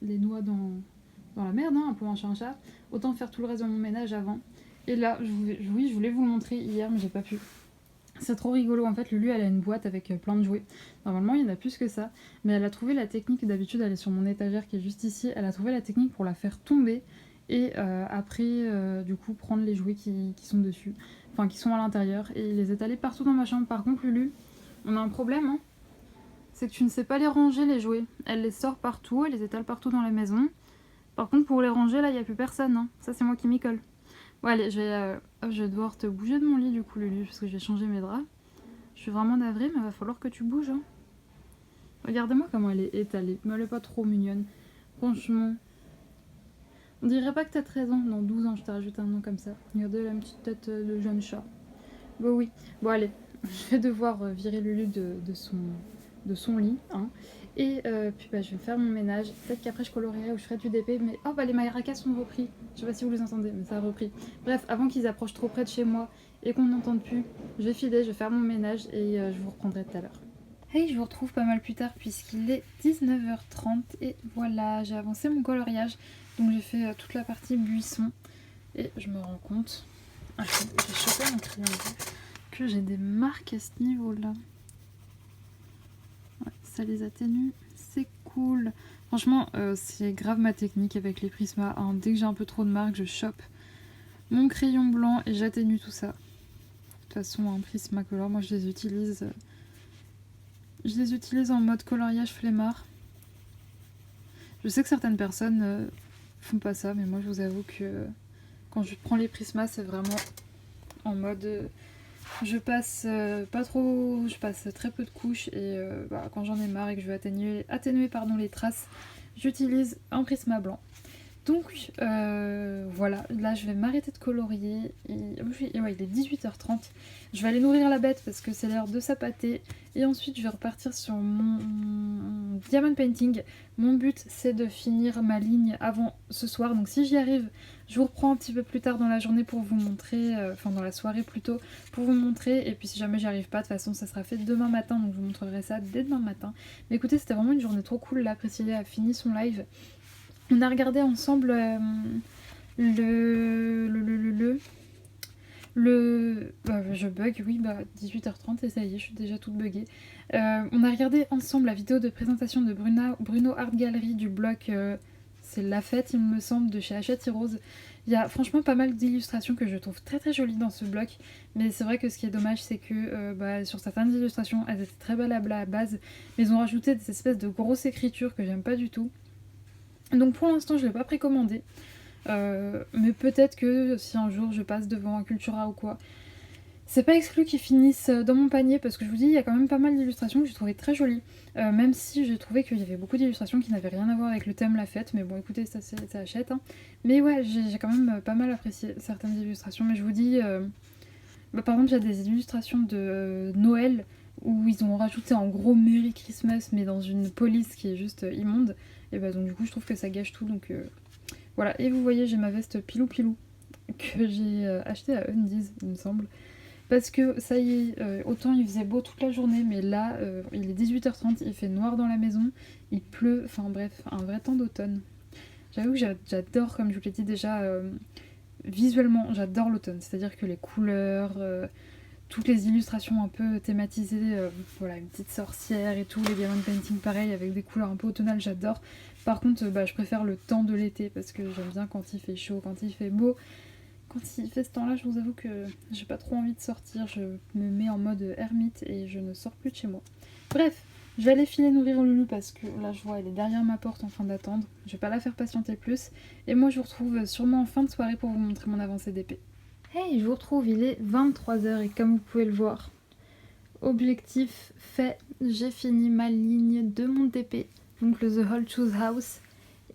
les noix dans la merde, hein, pour un chat, autant faire tout le reste de mon ménage avant. Et là, je voulais vous le montrer hier, mais j'ai pas pu. C'est trop rigolo, en fait, Lulu, elle a une boîte avec plein de jouets. Normalement, il y en a plus que ça, mais elle a trouvé la technique, d'habitude, elle est sur mon étagère qui est juste ici, elle a trouvé la technique pour la faire tomber, et après, du coup, prendre les jouets qui sont dessus, enfin, qui sont à l'intérieur, et les étaler partout dans ma chambre. Par contre, Lulu, on a un problème, hein. C'est que tu ne sais pas les ranger, les jouets. Elle les sort partout, elle les étale partout dans la maison. Par contre, pour les ranger, là, il n'y a plus personne, hein. Ça, c'est moi qui m'y colle. Bon, allez, je vais devoir te bouger de mon lit, du coup, Lulu, parce que je vais changer mes draps. Je suis vraiment navrée, mais il va falloir que tu bouges, hein. Regardez-moi comment elle est étalée. Mais elle est pas trop mignonne. Franchement. On dirait pas que t'as 13 ans. Non, 12 ans, je t'ai rajouté un nom comme ça. Regardez la petite tête de jeune chat. Bon, oui. Bon, allez. Je vais devoir virer Lulu de son lit, hein. Et puis je vais faire mon ménage. Peut-être qu'après je colorierai ou je ferai du DP. Mais oh, les maracas sont repris. Je sais pas si vous les entendez, mais ça a repris. Bref, avant qu'ils approchent trop près de chez moi et qu'on n'entende plus, je vais filer, je vais faire mon ménage et je vous reprendrai tout à l'heure. Hey, je vous retrouve pas mal plus tard puisqu'il est 19h30 et voilà, j'ai avancé mon coloriage. Donc j'ai fait toute la partie buisson et je me rends compte, j'ai chopé mon crayon que j'ai des marques à ce niveau-là. Ouais, ça les atténue, c'est cool. Franchement, c'est grave ma technique avec les Prisma, hein. Dès que j'ai un peu trop de marques, je chope mon crayon blanc et j'atténue tout ça. De toute façon, un Prismacolor, moi je les utilise en mode coloriage flemmard. Je sais que certaines personnes font pas ça, mais moi je vous avoue que quand je prends les Prisma, c'est vraiment en mode je passe pas trop, je passe très peu de couches et quand j'en ai marre et que je veux atténuer les traces, j'utilise un Prisma blanc. Donc voilà, là je vais m'arrêter de colorier. Il est 18h30. Je vais aller nourrir la bête parce que c'est l'heure de s'appâter. Et ensuite je vais repartir sur mon diamond painting. Mon but c'est de finir ma ligne avant ce soir. Donc si j'y arrive, je vous reprends un petit peu plus tard dans la journée pour vous montrer, enfin dans la soirée plutôt, pour vous montrer. Et puis si jamais j'y arrive pas, de toute façon ça sera fait demain matin. Donc je vous montrerai ça dès demain matin. Mais écoutez, c'était vraiment une journée trop cool là. Priscilla a fini son live. On a regardé ensemble je bug, oui, 18h30 et ça y est, je suis déjà toute buggée. On a regardé ensemble la vidéo de présentation de Bruno Art Gallery du blog c'est La Fête, il me semble, de chez Hachette Rose. Il y a franchement pas mal d'illustrations que je trouve très très jolies dans ce bloc, mais c'est vrai que ce qui est dommage, c'est que sur certaines illustrations, elles étaient très belles à la base, mais ils ont rajouté des espèces de grosses écritures que j'aime pas du tout. Donc pour l'instant, je ne l'ai pas précommandé. Mais peut-être que si un jour je passe devant un Cultura ou quoi, c'est pas exclu qu'ils finissent dans mon panier parce que je vous dis, il y a quand même pas mal d'illustrations que j'ai trouvé très jolies. Même si j'ai trouvé qu'il y avait beaucoup d'illustrations qui n'avaient rien à voir avec le thème La Fête. Mais bon, écoutez, ça achète. Hein. Mais ouais, j'ai quand même pas mal apprécié certaines illustrations. Mais je vous dis, par exemple, il y a des illustrations de Noël où ils ont rajouté en gros Merry Christmas mais dans une police qui est juste immonde. Et donc du coup, je trouve que ça gâche tout. Donc voilà. Et vous voyez, j'ai ma veste Pilou Pilou que j'ai achetée à Undies, il me semble. Parce que ça y est, autant il faisait beau toute la journée, mais là, il est 18h30, il fait noir dans la maison, il pleut, enfin bref, un vrai temps d'automne. J'avoue que j'adore, comme je vous l'ai dit déjà, visuellement, j'adore l'automne. C'est-à-dire que les couleurs, toutes les illustrations un peu thématisées, voilà, une petite sorcière et tout, les diamond painting pareil, avec des couleurs un peu automnales, j'adore. Par contre, je préfère le temps de l'été, parce que j'aime bien quand il fait chaud, quand il fait beau. Quand il fait ce temps-là, je vous avoue que j'ai pas trop envie de sortir, je me mets en mode ermite et je ne sors plus de chez moi. Bref, je vais aller filer nourrir Loulou parce que là je vois elle est derrière ma porte en train d'attendre. Je vais pas la faire patienter plus. Et moi je vous retrouve sûrement en fin de soirée pour vous montrer mon avancée d'épée. Hey, je vous retrouve, il est 23h et comme vous pouvez le voir, objectif fait, j'ai fini ma ligne de mon DP, donc le The Whole Choose House,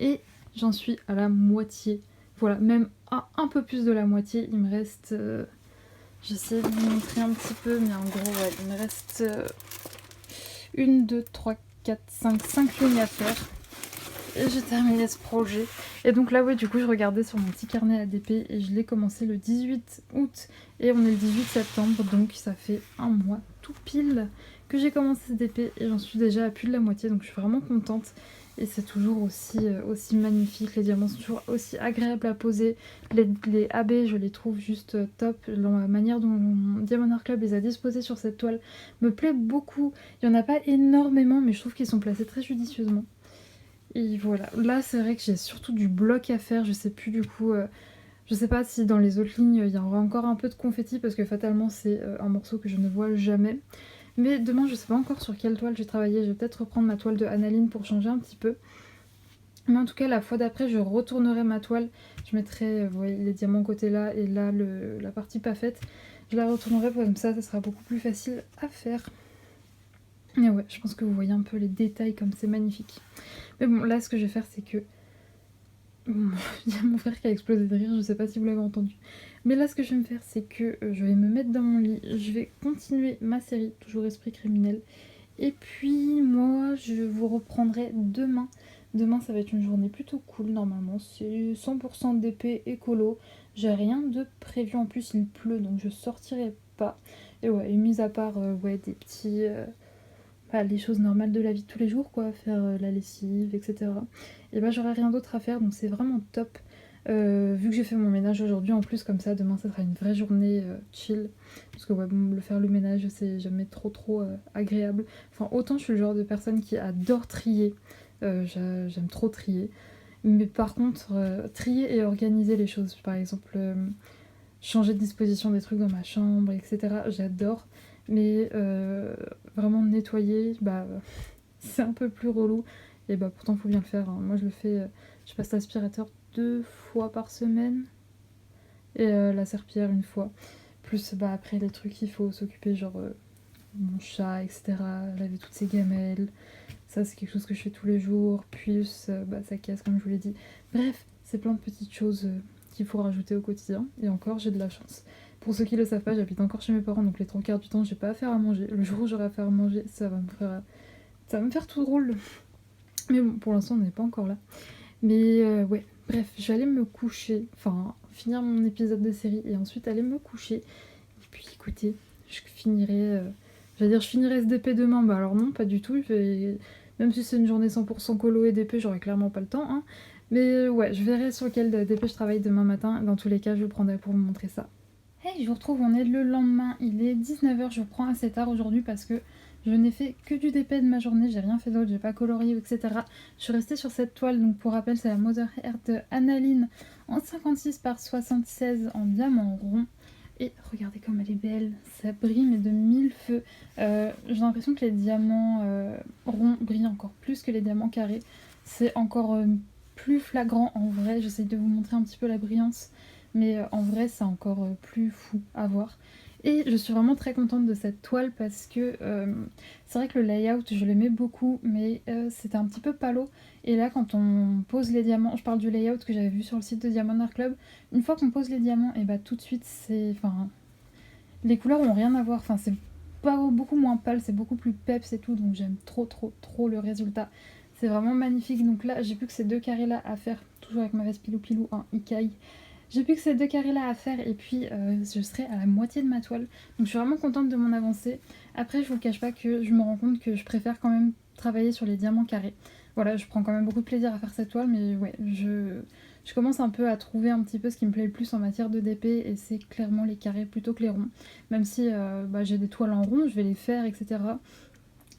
et j'en suis à la moitié. Voilà, même un peu plus de la moitié, il me reste... j'essaie de vous montrer un petit peu, mais en gros, ouais, il me reste 1, 2, 3, 4, 5 lignes à faire. Et j'ai terminé ce projet. Et donc là, ouais, du coup, je regardais sur mon petit carnet ADP et je l'ai commencé le 18 août et on est le 18 septembre, donc ça fait un mois tout pile que j'ai commencé ce DP et j'en suis déjà à plus de la moitié, donc je suis vraiment contente. Et c'est toujours aussi magnifique, les diamants sont toujours aussi agréables à poser. Les AB, je les trouve juste top. La manière dont Diamond Art Club les a disposés sur cette toile me plaît beaucoup. Il n'y en a pas énormément, mais je trouve qu'ils sont placés très judicieusement. Et voilà, là c'est vrai que j'ai surtout du bloc à faire, je sais plus du coup, je sais pas si dans les autres lignes il y aura encore un peu de confetti parce que fatalement c'est un morceau que je ne vois jamais. Mais demain je sais pas encore sur quelle toile je vais travailler, je vais peut-être reprendre ma toile de Analine pour changer un petit peu. Mais en tout cas la fois d'après je retournerai ma toile, je mettrai vous voyez, les diamants côté là et là la partie pas faite. Je la retournerai comme ça sera beaucoup plus facile à faire. Et ouais, je pense que vous voyez un peu les détails comme c'est magnifique. Mais bon, là, ce que je vais faire, c'est que... il y a mon frère qui a explosé de rire, je sais pas si vous l'avez entendu. Mais là, ce que je vais me faire, c'est que je vais me mettre dans mon lit, je vais continuer ma série, toujours Esprit Criminel. Et puis, moi, je vous reprendrai demain. Demain, ça va être une journée plutôt cool, normalement. C'est 100% d'épée écolo. J'ai rien de prévu, en plus, il pleut, donc je sortirai pas. Et ouais, et mis à part, ouais, des petits... les choses normales de la vie de tous les jours, quoi, faire la lessive, etc. Et j'aurai rien d'autre à faire, donc c'est vraiment top. Vu que j'ai fait mon ménage aujourd'hui, en plus, comme ça, demain, ça sera une vraie journée chill. Parce que, ouais, bon, faire le ménage, c'est jamais trop agréable. Enfin, autant je suis le genre de personne qui adore trier. J'aime trop trier. Mais par contre, trier et organiser les choses, par exemple, changer de disposition des trucs dans ma chambre, etc. J'adore. Mais vraiment nettoyer, c'est un peu plus relou. Et bah pourtant faut bien le faire, hein. Moi je le fais, je passe l'aspirateur 2 fois par semaine et la serpillière 1 fois. Plus bah après les trucs qu'il faut s'occuper, genre mon chat, etc. Laver toutes ses gamelles. Ça c'est quelque chose que je fais tous les jours. Plus bah sa caisse comme je vous l'ai dit. Bref, c'est plein de petites choses qu'il faut rajouter au quotidien. Et encore j'ai de la chance. Pour ceux qui le savent pas, j'habite encore chez mes parents, donc les 3 quarts du temps j'ai pas à faire à manger. Le jour où j'aurai à faire à manger, ça va me faire tout drôle. Mais bon, pour l'instant on n'est pas encore là. Mais ouais, bref, je vais aller me coucher, enfin finir mon épisode de série et ensuite aller me coucher. Et puis écoutez, je finirai, j'allais dire je finirai SDP demain, bah alors non, pas du tout. Même si c'est une journée 100% colo et DP, j'aurai clairement pas le temps, hein. Mais ouais, je verrai sur quel DP je travaille demain matin. Dans tous les cas, je vous prendrai pour vous montrer ça. Hey, je vous retrouve, on est le lendemain, il est 19h, je vous reprends assez tard aujourd'hui parce que je n'ai fait que du DP de ma journée, j'ai rien fait d'autre, j'ai pas colorié, etc. Je suis restée sur cette toile, donc pour rappel, c'est la Mother Earth de Analine en 56 par 76 en diamant rond. Et regardez comme elle est belle, ça brille mais de 1000 feux. J'ai l'impression que les diamants ronds brillent encore plus que les diamants carrés. C'est encore plus flagrant en vrai, j'essaie de vous montrer un petit peu la brillance. Mais en vrai, c'est encore plus fou à voir. Et je suis vraiment très contente de cette toile parce que c'est vrai que le layout, je l'aimais beaucoup, mais c'était un petit peu palo. Et là, quand on pose les diamants, je parle du layout que j'avais vu sur le site de Diamond Art Club, une fois qu'on pose les diamants, et bah tout de suite, les couleurs n'ont rien à voir. Enfin, c'est pas beaucoup moins pâle, c'est beaucoup plus peps et tout, donc j'aime trop, trop, trop le résultat. C'est vraiment magnifique. Donc là, j'ai plus que ces 2 carrés-là à faire, toujours avec ma veste pilou pilou, un Ikai. J'ai plus que ces 2 carrés-là à faire et puis je serai à la moitié de ma toile. Donc je suis vraiment contente de mon avancée. Après, je vous cache pas que je me rends compte que je préfère quand même travailler sur les diamants carrés. Voilà, je prends quand même beaucoup de plaisir à faire cette toile, mais ouais, je commence un peu à trouver un petit peu ce qui me plaît le plus en matière de DP et c'est clairement les carrés plutôt que les ronds. Même si j'ai des toiles en rond, je vais les faire, etc.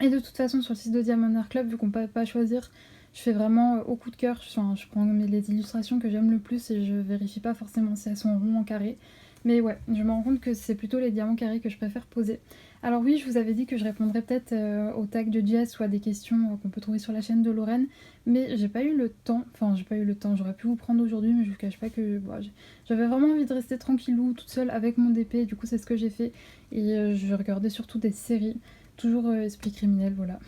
Et de toute façon, sur le site de Diamond Art Club, vu qu'on peut pas choisir, je fais vraiment au coup de cœur. Je prends les illustrations que j'aime le plus et je vérifie pas forcément si elles sont ronds en carré. Mais ouais, je me rends compte que c'est plutôt les diamants carrés que je préfère poser. Alors oui, je vous avais dit que je répondrais peut-être au tag de Jess ou à des questions qu'on peut trouver sur la chaîne de Lorraine, mais j'ai pas eu le temps, j'aurais pu vous prendre aujourd'hui, mais je vous cache pas que j'avais vraiment envie de rester tranquillou, toute seule avec mon DP, du coup c'est ce que j'ai fait, et je regardais surtout des séries, toujours Esprit criminel, voilà.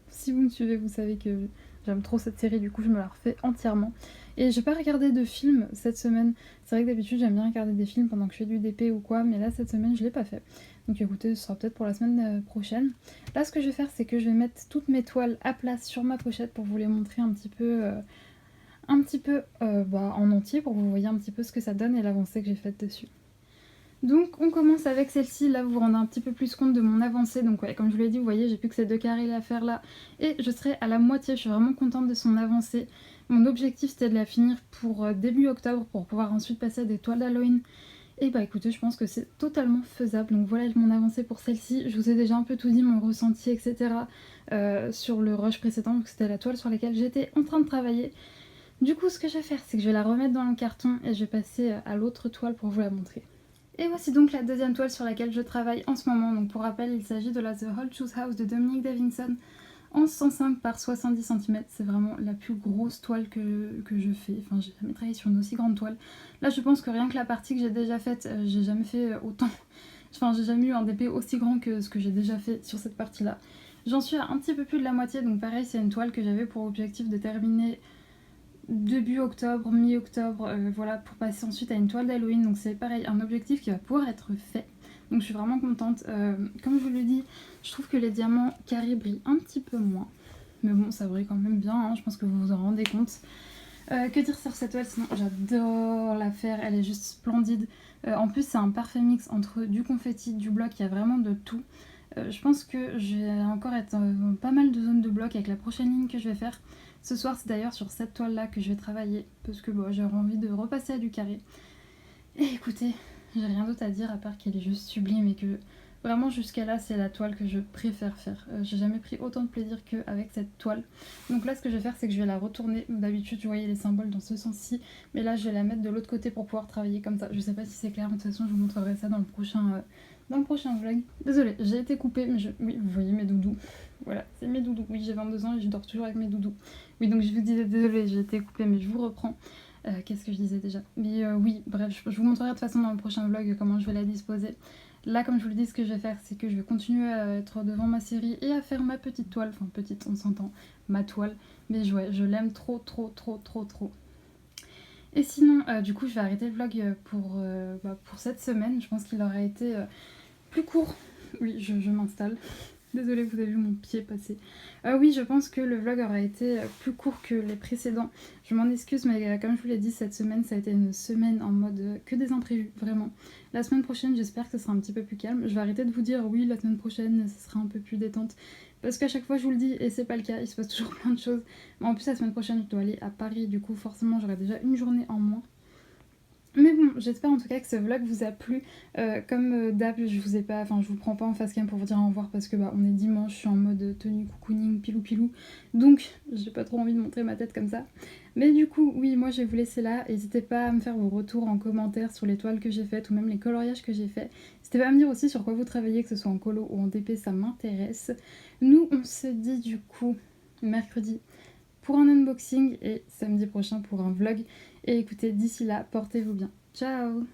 Si vous me suivez, vous savez que j'aime trop cette série, du coup je me la refais entièrement. Et j'ai pas regardé de film cette semaine. C'est vrai que d'habitude j'aime bien regarder des films pendant que je fais du DP ou quoi, mais là cette semaine je l'ai pas fait. Donc écoutez, ce sera peut-être pour la semaine prochaine. Là ce que je vais faire, c'est que je vais mettre toutes mes toiles à place sur ma pochette pour vous les montrer un petit peu en entier, pour que vous voyez un petit peu ce que ça donne et l'avancée que j'ai faite dessus. Donc on commence avec celle-ci, là vous vous rendez un petit peu plus compte de mon avancée, donc ouais, comme je vous l'ai dit, vous voyez, j'ai plus que ces 2 carrés à faire là, et je serai à la moitié, je suis vraiment contente de son avancée. Mon objectif c'était de la finir pour début octobre, pour pouvoir ensuite passer à des toiles d'Halloween. Et bah écoutez, je pense que c'est totalement faisable, donc voilà mon avancée pour celle-ci. Je vous ai déjà un peu tout dit, mon ressenti, etc. Sur le rush précédent, donc c'était la toile sur laquelle j'étais en train de travailler. Du coup, ce que je vais faire, c'est que je vais la remettre dans le carton et je vais passer à l'autre toile pour vous la montrer. Et voici donc la deuxième toile sur laquelle je travaille en ce moment. Donc pour rappel, il s'agit de la The Old Shoes House de Dominique Davidson en 105 par 70 cm. C'est vraiment la plus grosse toile que je fais. Enfin, j'ai jamais travaillé sur une aussi grande toile. Là, je pense que rien que la partie que j'ai déjà faite, j'ai jamais fait autant. Enfin, j'ai jamais eu un DP aussi grand que ce que j'ai déjà fait sur cette partie-là. J'en suis à un petit peu plus de la moitié. Donc pareil, c'est une toile que j'avais pour objectif de terminer début octobre, mi-octobre, voilà, pour passer ensuite à une toile d'Halloween. Donc c'est pareil, un objectif qui va pouvoir être fait. Donc je suis vraiment contente. Comme je vous l'ai dit, je trouve que les diamants carrés brillent un petit peu moins. Mais bon, ça brille quand même bien, hein, je pense que vous vous en rendez compte. Que dire sur cette toile, sinon j'adore la faire, elle est juste splendide. En plus c'est un parfait mix entre du confetti, du bloc, il y a vraiment de tout. Je pense que je vais encore être pas mal de zones de bloc avec la prochaine ligne que je vais faire. Ce soir, c'est d'ailleurs sur cette toile là que je vais travailler parce que j'aurais envie de repasser à du carré. Et écoutez, j'ai rien d'autre à dire à part qu'elle est juste sublime et que vraiment jusqu'à là c'est la toile que je préfère faire. J'ai jamais pris autant de plaisir qu'avec cette toile. Donc là ce que je vais faire c'est que je vais la retourner. D'habitude vous voyez les symboles dans ce sens-ci, mais là je vais la mettre de l'autre côté pour pouvoir travailler comme ça. Je sais pas si c'est clair, mais de toute façon je vous montrerai ça dans le prochain dans le prochain vlog. Désolée, j'ai été coupée, mais oui, vous voyez mes doudous. Voilà, c'est mes doudous. Oui, j'ai 22 ans et je dors toujours avec mes doudous. Oui, donc je vous disais, désolée, j'ai été coupée, mais je vous reprends. Qu'est-ce que je disais déjà? Mais oui, bref, je vous montrerai de toute façon dans le prochain vlog comment je vais la disposer. Là, comme je vous le dis, ce que je vais faire, c'est que je vais continuer à être devant ma série et à faire ma petite toile. Enfin, petite, on s'entend, ma toile. Mais ouais, je l'aime trop. Et sinon, du coup, je vais arrêter le vlog pour cette semaine. Je pense qu'il aurait été plus court. Oui, je m'installe. Désolée, vous avez vu mon pied passer. Oui, je pense que le vlog aura été plus court que les précédents. Je m'en excuse, mais comme je vous l'ai dit, cette semaine, ça a été une semaine en mode que des imprévus, vraiment. La semaine prochaine, j'espère que ce sera un petit peu plus calme. Je vais arrêter de vous dire, oui, la semaine prochaine, ce sera un peu plus détente. Parce qu'à chaque fois, je vous le dis, et c'est pas le cas, il se passe toujours plein de choses. Mais en plus, la semaine prochaine, je dois aller à Paris, du coup, forcément, j'aurai déjà une journée en moins. Mais bon, j'espère en tout cas que ce vlog vous a plu. Comme d'hab, je vous prends pas en face cam pour vous dire au revoir parce que on est dimanche, je suis en mode tenue cocooning, pilou. Donc, j'ai pas trop envie de montrer ma tête comme ça. Mais du coup, oui, moi je vais vous laisser là. N'hésitez pas à me faire vos retours en commentaire sur les toiles que j'ai faites ou même les coloriages que j'ai faits. N'hésitez pas à me dire aussi sur quoi vous travaillez, que ce soit en colo ou en DP, ça m'intéresse. Nous, on se dit du coup mercredi pour un unboxing et samedi prochain pour un vlog. Et écoutez, d'ici là, portez-vous bien. Ciao!